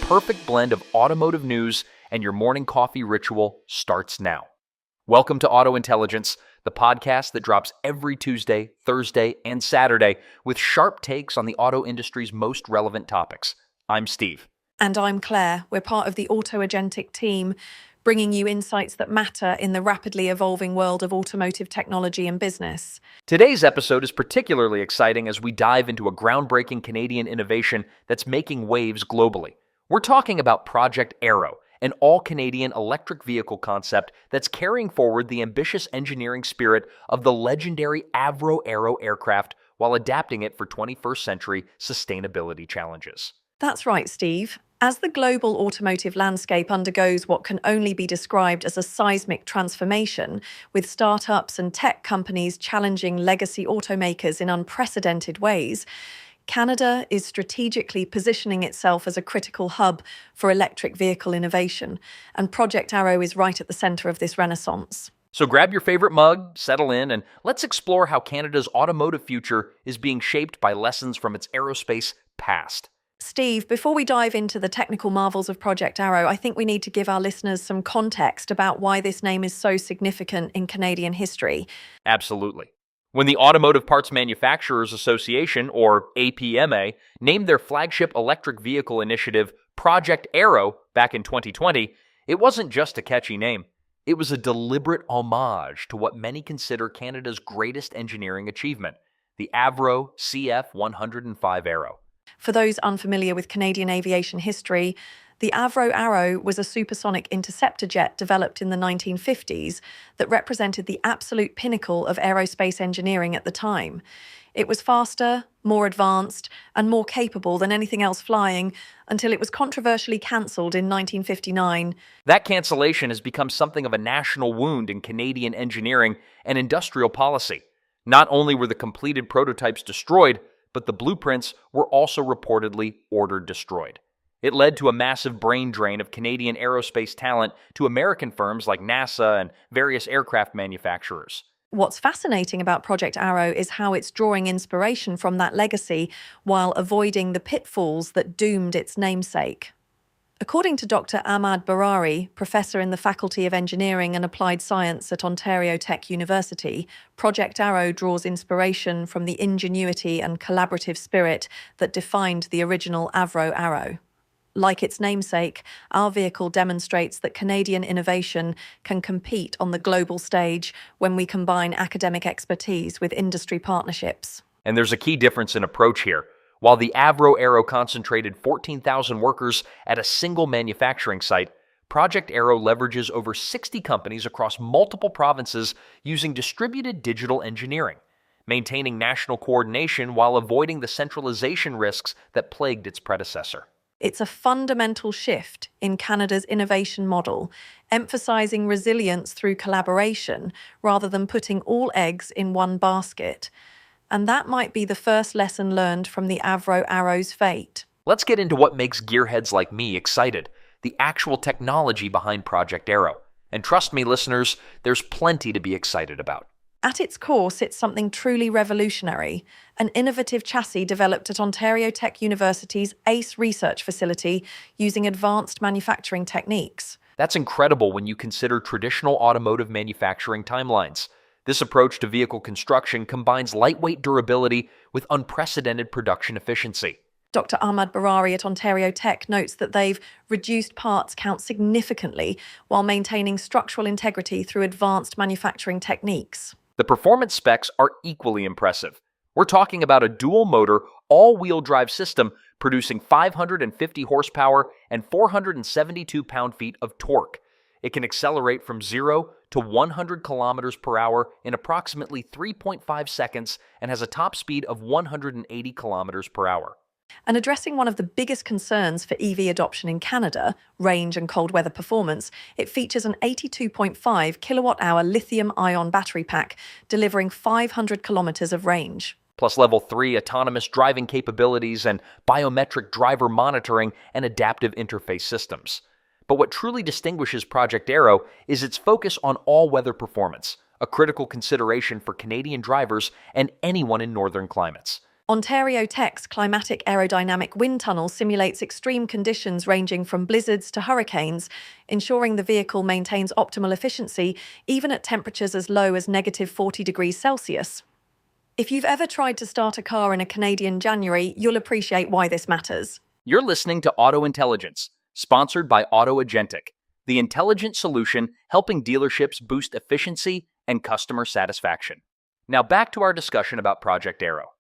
perfect blend of automotive news and your morning coffee ritual starts now. Welcome to Auto Intelligence, the podcast that drops every Tuesday, Thursday, and Saturday with sharp takes on the auto industry's most relevant topics. I'm Steve. And I'm Claire. We're part of the Auto Agentic team, bringing you insights that matter in the rapidly evolving world of automotive technology and business. Today's episode is particularly exciting as we dive into a groundbreaking Canadian innovation that's making waves globally. We're talking about Project Arrow, an all-Canadian electric vehicle concept that's carrying forward the ambitious engineering spirit of the legendary Avro Arrow aircraft while adapting it for 21st century sustainability challenges. That's right, Steve. As the global automotive landscape undergoes what can only be described as a seismic transformation, with startups and tech companies challenging legacy automakers in unprecedented ways, Canada is strategically positioning itself as a critical hub for electric vehicle innovation, and Project Arrow is right at the centre of this renaissance. So grab your favorite mug, settle in, and let's explore how Canada's automotive future is being shaped by lessons from its aerospace past. Steve, before we dive into the technical marvels of Project Arrow, I think we need to give our listeners some context about why this name is so significant in Canadian history. Absolutely. When the Automotive Parts Manufacturers Association, or APMA, named their flagship electric vehicle initiative Project Arrow back in 2020, it wasn't just a catchy name. It was a deliberate homage to what many consider Canada's greatest engineering achievement, the Avro CF-105 Arrow. For those unfamiliar with Canadian aviation history, the Avro Arrow was a supersonic interceptor jet developed in the 1950s that represented the absolute pinnacle of aerospace engineering at the time. It was faster, more advanced, and more capable than anything else flying until it was controversially cancelled in 1959. That cancellation has become something of a national wound in Canadian engineering and industrial policy. Not only were the completed prototypes destroyed, but the blueprints were also reportedly ordered destroyed. It led to a massive brain drain of Canadian aerospace talent to American firms like NASA and various aircraft manufacturers. What's fascinating about Project Arrow is how it's drawing inspiration from that legacy while avoiding the pitfalls that doomed its namesake. According to Dr. Ahmad Barari, professor in the Faculty of Engineering and Applied Science at Ontario Tech University, Project Arrow draws inspiration from the ingenuity and collaborative spirit that defined the original Avro Arrow. Like its namesake, our vehicle demonstrates that Canadian innovation can compete on the global stage when we combine academic expertise with industry partnerships. And there's a key difference in approach here. While the Avro Arrow concentrated 14,000 workers at a single manufacturing site, Project Arrow leverages over 60 companies across multiple provinces using distributed digital engineering, maintaining national coordination while avoiding the centralization risks that plagued its predecessor. It's a fundamental shift in Canada's innovation model, emphasizing resilience through collaboration rather than putting all eggs in one basket. And that might be the first lesson learned from the Avro Arrow's fate. Let's get into what makes gearheads like me excited, the actual technology behind Project Arrow. And trust me, listeners, there's plenty to be excited about. At its core sits something truly revolutionary, an innovative chassis developed at Ontario Tech University's ACE research facility using advanced manufacturing techniques. That's incredible when you consider traditional automotive manufacturing timelines. This approach to vehicle construction combines lightweight durability with unprecedented production efficiency. Dr. Ahmad Barari at Ontario Tech notes that they've reduced parts count significantly while maintaining structural integrity through advanced manufacturing techniques. The performance specs are equally impressive. We're talking about a dual-motor, all-wheel drive system producing 550 horsepower and 472 pound-feet of torque. It can accelerate from 0 to 100 kilometers per hour in approximately 3.5 seconds and has a top speed of 180 kilometers per hour. And addressing one of the biggest concerns for EV adoption in Canada, range and cold weather performance, it features an 82.5 kilowatt-hour lithium-ion battery pack, delivering 500 kilometers of range. Plus level 3 autonomous driving capabilities and biometric driver monitoring and adaptive interface systems. But what truly distinguishes Project Arrow is its focus on all-weather performance, a critical consideration for Canadian drivers and anyone in northern climates. Ontario Tech's climatic aerodynamic wind tunnel simulates extreme conditions ranging from blizzards to hurricanes, ensuring the vehicle maintains optimal efficiency even at temperatures as low as -40 degrees Celsius. If you've ever tried to start a car in a Canadian January, you'll appreciate why this matters. You're listening to Auto Intelligence, sponsored by AutoAgentic, the intelligent solution helping dealerships boost efficiency and customer satisfaction. Now back to our discussion about Project Arrow.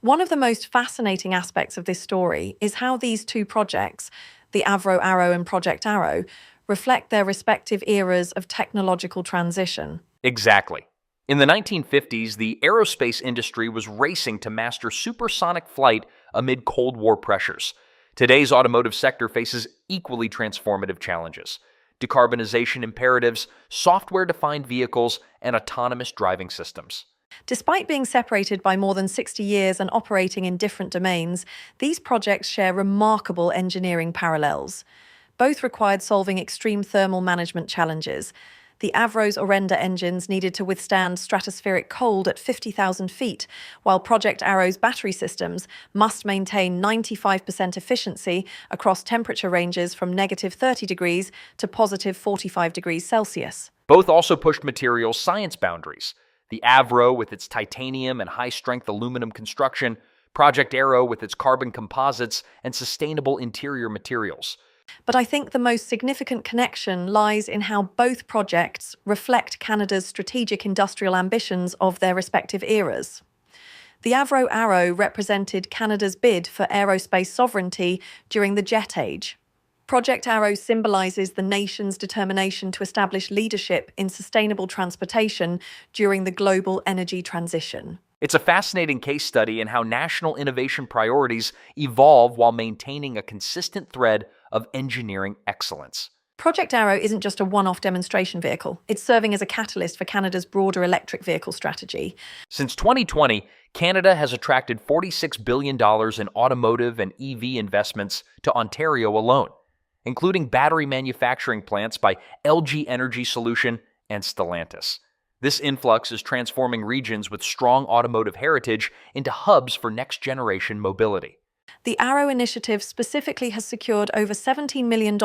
One of the most fascinating aspects of this story is how these two projects, the Avro Arrow and Project Arrow, reflect their respective eras of technological transition. Exactly. In the 1950s, the aerospace industry was racing to master supersonic flight amid Cold War pressures. Today's automotive sector faces equally transformative challenges: decarbonization imperatives, software-defined vehicles, and autonomous driving systems. Despite being separated by more than 60 years and operating in different domains, these projects share remarkable engineering parallels. Both required solving extreme thermal management challenges. The Avro's Orenda engines needed to withstand stratospheric cold at 50,000 feet, while Project Arrow's battery systems must maintain 95% efficiency across temperature ranges from -30 degrees to +45 degrees Celsius. Both also pushed material science boundaries. The Avro with its titanium and high-strength aluminum construction, Project Arrow with its carbon composites and sustainable interior materials. But I think the most significant connection lies in how both projects reflect Canada's strategic industrial ambitions of their respective eras. The Avro Arrow represented Canada's bid for aerospace sovereignty during the Jet Age. Project Arrow symbolises the nation's determination to establish leadership in sustainable transportation during the global energy transition. It's a fascinating case study in how national innovation priorities evolve while maintaining a consistent thread of engineering excellence. Project Arrow isn't just a one-off demonstration vehicle. It's serving as a catalyst for Canada's broader electric vehicle strategy. Since 2020, Canada has attracted $46 billion in automotive and EV investments to Ontario alone, including battery manufacturing plants by LG Energy Solution and Stellantis. This influx is transforming regions with strong automotive heritage into hubs for next-generation mobility. The Arrow initiative specifically has secured over $17 million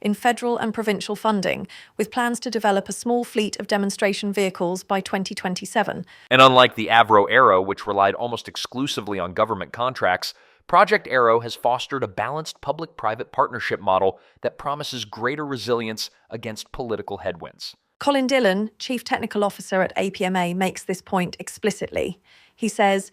in federal and provincial funding, with plans to develop a small fleet of demonstration vehicles by 2027. And unlike the Avro Arrow, which relied almost exclusively on government contracts, Project Arrow has fostered a balanced public-private partnership model that promises greater resilience against political headwinds. Colin Dillon, Chief Technical Officer at APMA, makes this point explicitly. He says,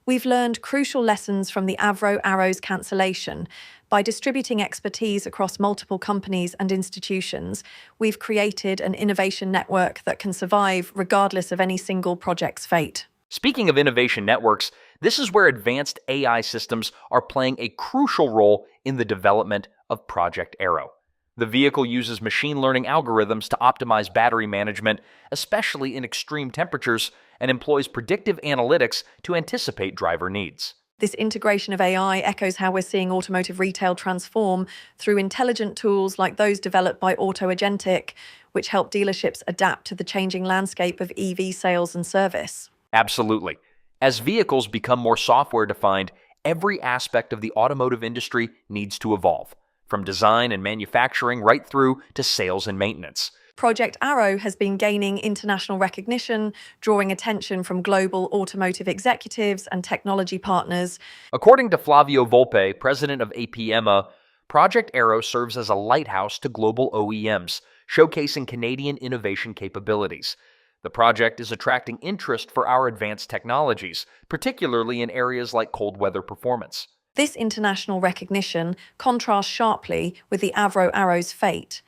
"We've learned crucial lessons from the Avro Arrow's cancellation. By distributing expertise across multiple companies and institutions, we've created an innovation network that can survive regardless of any single project's fate." Speaking of innovation networks, this is where advanced AI systems are playing a crucial role in the development of Project Arrow. The vehicle uses machine learning algorithms to optimize battery management, especially in extreme temperatures, and employs predictive analytics to anticipate driver needs. This integration of AI echoes how we're seeing automotive retail transform through intelligent tools like those developed by AutoAgentic, which help dealerships adapt to the changing landscape of EV sales and service. Absolutely. As vehicles become more software-defined, every aspect of the automotive industry needs to evolve, from design and manufacturing right through to sales and maintenance. Project Arrow has been gaining international recognition, drawing attention from global automotive executives and technology partners. According to Flavio Volpe, president of APMA, Project Arrow serves as a lighthouse to global OEMs, showcasing Canadian innovation capabilities. The project is attracting interest for our advanced technologies, particularly in areas like cold weather performance. This international recognition contrasts sharply with the Avro Arrow's fate.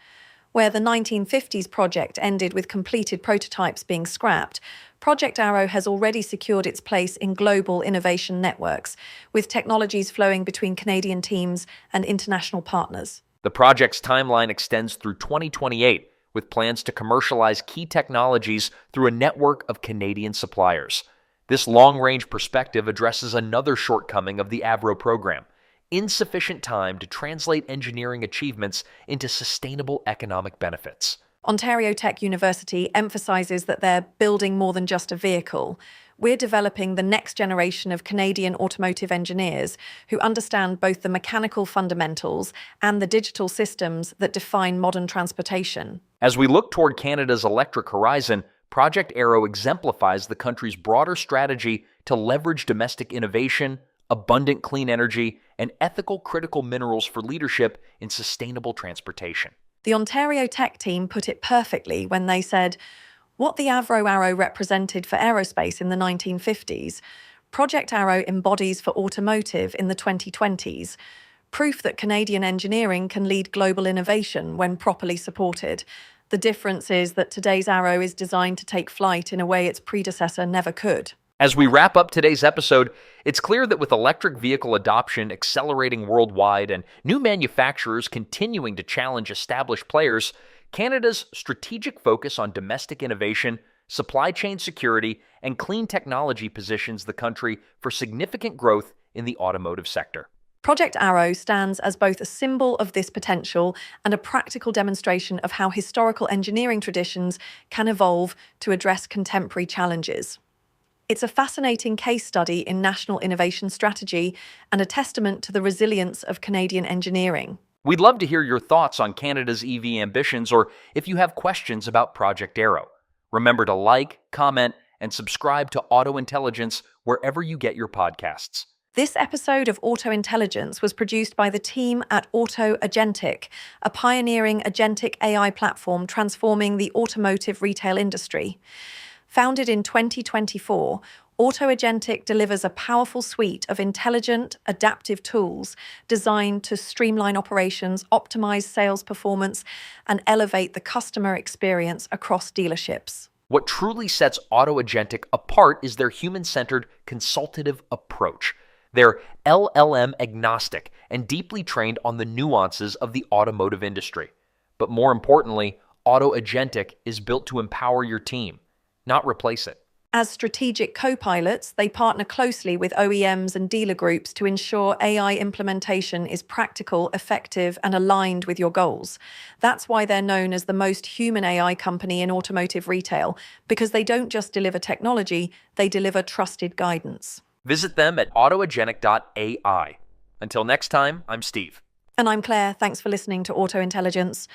Where the 1950s project ended with completed prototypes being scrapped, Project Arrow has already secured its place in global innovation networks, with technologies flowing between Canadian teams and international partners. The project's timeline extends through 2028, with plans to commercialize key technologies through a network of Canadian suppliers. This long-range perspective addresses another shortcoming of the Avro program: insufficient time to translate engineering achievements into sustainable economic benefits. Ontario Tech University emphasises that they're building more than just a vehicle. We're developing the next generation of Canadian automotive engineers who understand both the mechanical fundamentals and the digital systems that define modern transportation. As we look toward Canada's electric horizon, Project Arrow exemplifies the country's broader strategy to leverage domestic innovation, abundant clean energy, and ethical critical minerals for leadership in sustainable transportation. The Ontario tech team put it perfectly when they said, what the Avro Arrow represented for aerospace in the 1950s, Project Arrow embodies for automotive in the 2020s, proof that Canadian engineering can lead global innovation when properly supported. The difference is that today's Arrow is designed to take flight in a way its predecessor never could. As we wrap up today's episode, it's clear that with electric vehicle adoption accelerating worldwide and new manufacturers continuing to challenge established players, Canada's strategic focus on domestic innovation, supply chain security, and clean technology positions the country for significant growth in the automotive sector. Project Arrow stands as both a symbol of this potential and a practical demonstration of how historical engineering traditions can evolve to address contemporary challenges. It's a fascinating case study in national innovation strategy and a testament to the resilience of Canadian engineering. We'd love to hear your thoughts on Canada's EV ambitions or if you have questions about Project Arrow. Remember to like, comment, and subscribe to Auto Intelligence wherever you get your podcasts. This episode of Auto Intelligence was produced by the team at Auto Agentic, a pioneering agentic AI platform transforming the automotive retail industry. Founded in 2024, Auto Agentic delivers a powerful suite of intelligent, adaptive tools designed to streamline operations, optimize sales performance, and elevate the customer experience across dealerships. What truly sets Auto Agentic apart is their human-centered, consultative approach. They're LLM agnostic and deeply trained on the nuances of the automotive industry. But more importantly, Auto Agentic is built to empower your team, not replace it. As strategic co-pilots, they partner closely with OEMs and dealer groups to ensure AI implementation is practical, effective, and aligned with your goals. That's why they're known as the most human AI company in automotive retail, because they don't just deliver technology, they deliver trusted guidance. Visit them at autoagenic.ai. Until next time, I'm Steve. And I'm Claire. Thanks for listening to Auto Intelligence.